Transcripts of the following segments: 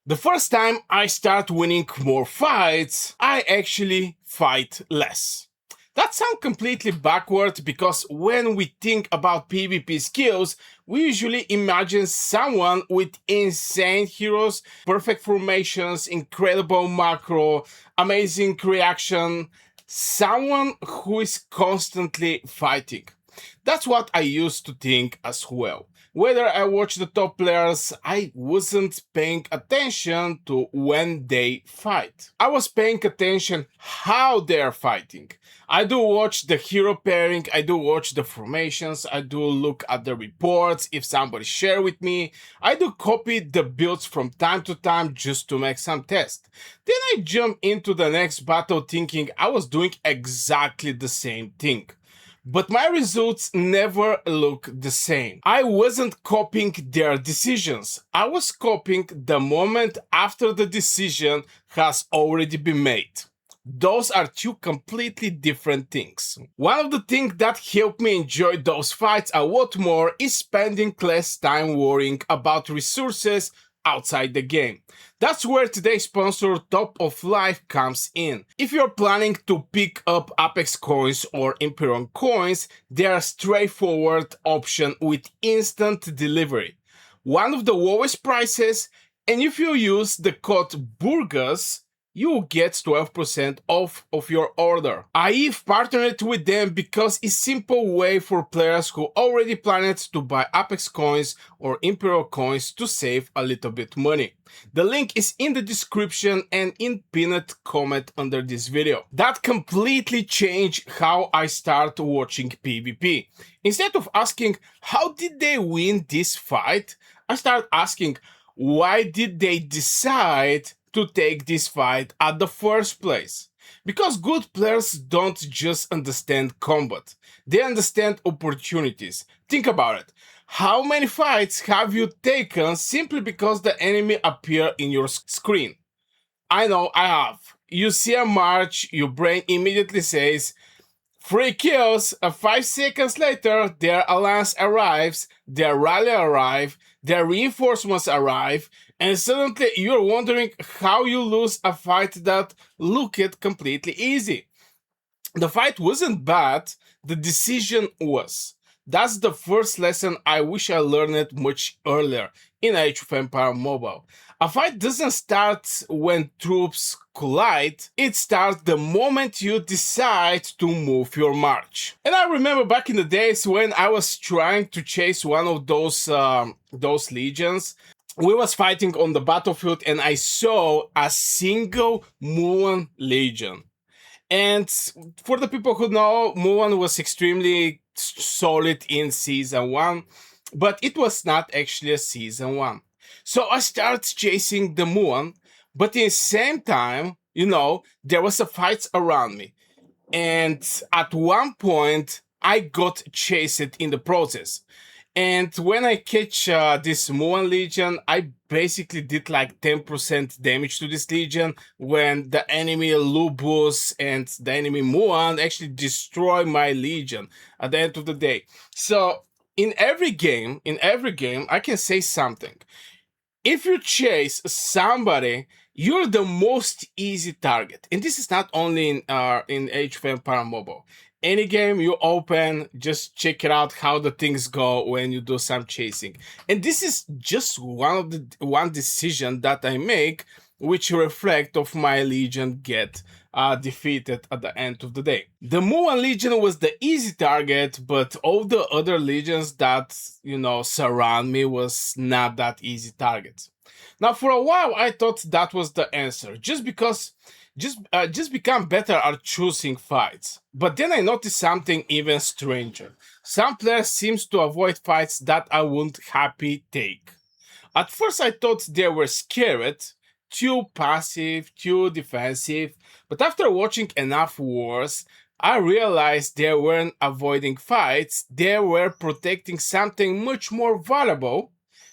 The first time I start winning more fights, I actually fight less. That sounds completely backward because when we think about PvP skills, we usually imagine someone with insane heroes, perfect formations, incredible macro, amazing reaction, someone who is constantly fighting. That's what I used to think as well. Whether I watch the top players, I wasn't paying attention to when they fight. I was paying attention how they're fighting. I do watch the hero pairing, I do watch the formations, I do look at the reports if somebody share with me. I do copy the builds from time to time just to make some tests. Then I jump into the next battle thinking I was doing exactly the same thing. But my results never look the same. I wasn't copying their decisions. I was copying the moment after the decision has already been made. Those are two completely different things. One of the things that helped me enjoy those fights a lot more is spending less time worrying about resources outside the game. That's where today's sponsor Top of Life comes in. If you're planning to pick up Apex coins or Imperium coins, they are a straightforward option with instant delivery. One of the lowest prices, and if you use the code BURGAS, you will get 12% off of your order. I've partnered with them because it's a simple way for players who already planned to buy Apex coins or Imperial coins to save a little bit money. The link is in the description and in pinned comment under this video. That completely changed how I start watching PvP. Instead of asking how did they win this fight, I start asking why did they decide to take this fight at the first place. Because good players don't just understand combat, they understand opportunities. Think about it. How many fights have you taken simply because the enemy appear in your screen? I know I have. You see a march, your brain immediately says, 3 kills, 5 seconds later, their alliance arrives, their rally arrive, their reinforcements arrive, and suddenly you're wondering how you lose a fight that looked completely easy. The fight wasn't bad, the decision was. That's the first lesson I wish I learned much earlier in Age of Empire Mobile. A fight doesn't start when troops collide, it starts the moment you decide to move your march. And I remember back in the days when I was trying to chase one of those legions. We was fighting on the battlefield and I saw a single Muon legion. And for the people who know, Muon was extremely solid in Season 1, but it was not actually a Season 1. So I started chasing the Muon, but at the same time, there was a fight around me. And at one point, I got chased in the process. And when I catch this Muon Legion, I basically did like 10% damage to this Legion when the enemy Lubus and the enemy Muon actually destroy my Legion at the end of the day. So in every game, I can say something. If you chase somebody, you're the most easy target. And this is not only in Age of Empire Mobile. Any game you open, just check it out how the things go when you do some chasing. And this is just one decision that I make which reflect of my legion get defeated at the end of the day. The Muon Legion was the easy target, but all the other legions that, surround me was not that easy targets. Now, for a while, I thought that was the answer, just become better at choosing fights. But then I noticed something even stranger. Some players seems to avoid fights that I wouldn't happy take. At first I thought they were scared, too passive, too defensive, but after watching enough wars, I realized they weren't avoiding fights, they were protecting something much more valuable,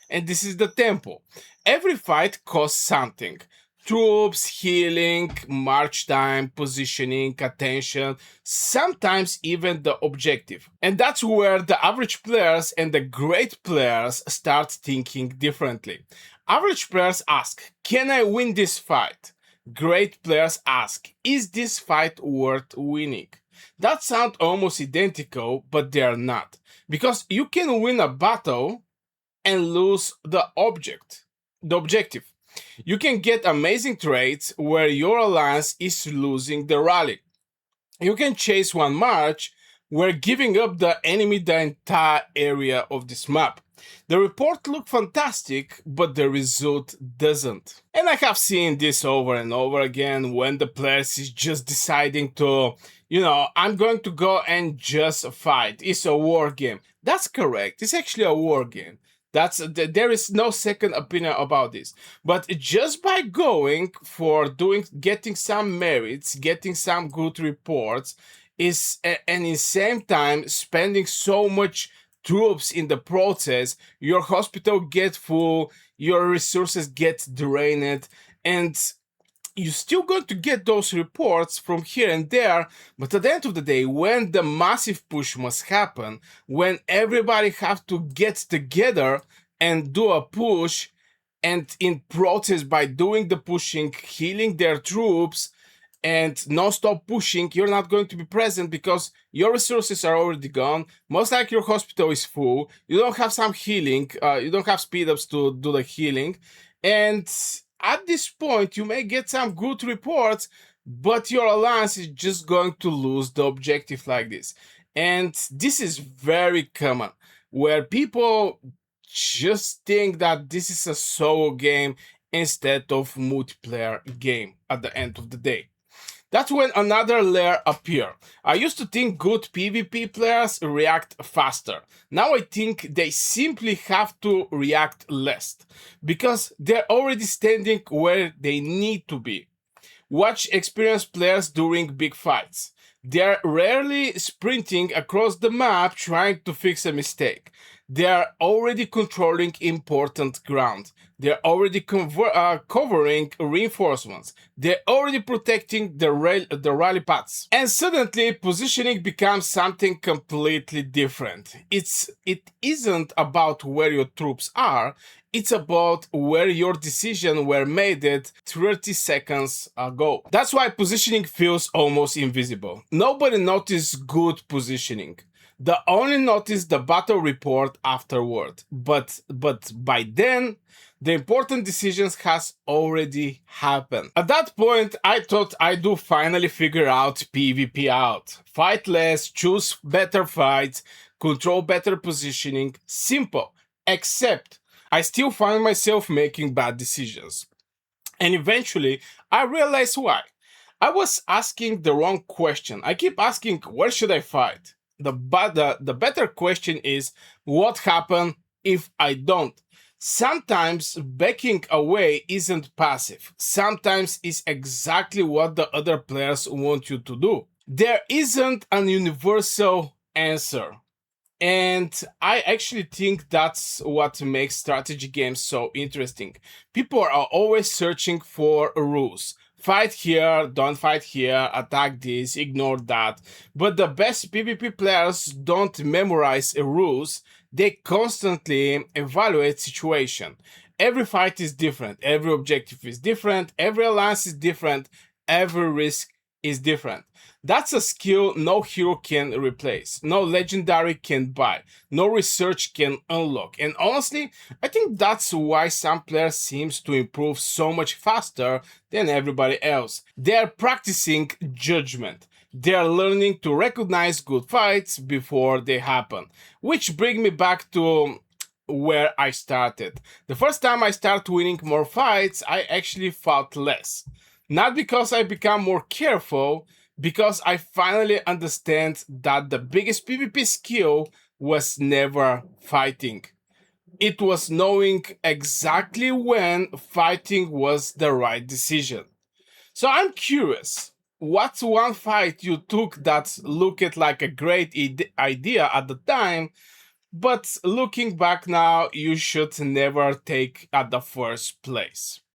and this is the tempo. Every fight costs something. Troops, healing, march time, positioning, attention, sometimes even the objective. And that's where the average players and the great players start thinking differently. Average players ask, can I win this fight? Great players ask, is this fight worth winning? That sound almost identical, but they are not. Because you can win a battle and lose the objective. You can get amazing trades where your alliance is losing the rally. You can chase one march where giving up the enemy the entire area of this map. The report looked fantastic, but the result doesn't. And I have seen this over and over again when the players is just deciding to, I'm going to go and just fight. It's a war game. That's correct. It's actually a war game. There is no second opinion about this. But just by going for getting some merits, getting some good reports, and in the same time spending so much troops in the process, your hospital get full, your resources get drained, and you're still going to get those reports from here and there, but at the end of the day, when the massive push must happen, when everybody have to get together and do a push, and in process by doing the pushing, healing their troops, and non-stop pushing, you're not going to be present because your resources are already gone. Most likely your hospital is full. You don't have some healing. You don't have speed ups to do the healing. And at this point, you may get some good reports, but your alliance is just going to lose the objective like this. And this is very common, where people just think that this is a solo game instead of multiplayer game at the end of the day. That's when another layer appears. I used to think good PvP players react faster. Now I think they simply have to react less, because they're already standing where they need to be. Watch experienced players during big fights. They're rarely sprinting across the map trying to fix a mistake. They're already controlling important ground. They're already covering reinforcements. They're already protecting the rally paths. And suddenly, positioning becomes something completely different. It isn't about where your troops are. It's about where your decisions were made 30 seconds ago. That's why positioning feels almost invisible. Nobody notices good positioning. They only notice the battle report afterward. But by then, the important decisions has already happened. At that point, I thought I do finally figure out PvP out. Fight less, choose better fights, control better positioning. Simple. Except I still find myself making bad decisions. And eventually, I realized why. I was asking the wrong question. I keep asking, where should I fight? The better question is, what happens if I don't? Sometimes backing away isn't passive. Sometimes it's exactly what the other players want you to do. There isn't an universal answer. And I actually think that's what makes strategy games so interesting. People are always searching for rules. Fight here, don't fight here, attack this, ignore that. But the best PvP players don't memorize rules. They constantly evaluate situation. Every fight is different. Every objective is different. Every alliance is different. Every risk is different. That's a skill no hero can replace, no legendary can buy, no research can unlock. And honestly, I think that's why some players seems to improve so much faster than everybody else. They're practicing judgment. They're learning to recognize good fights before they happen. Which brings me back to where I started. The first time I started winning more fights, I actually fought less. Not because I become more careful, because I finally understand that the biggest PvP skill was never fighting. It was knowing exactly when fighting was the right decision. So I'm curious, what's one fight you took that looked like a great idea at the time, but looking back now, you should never take at the first place?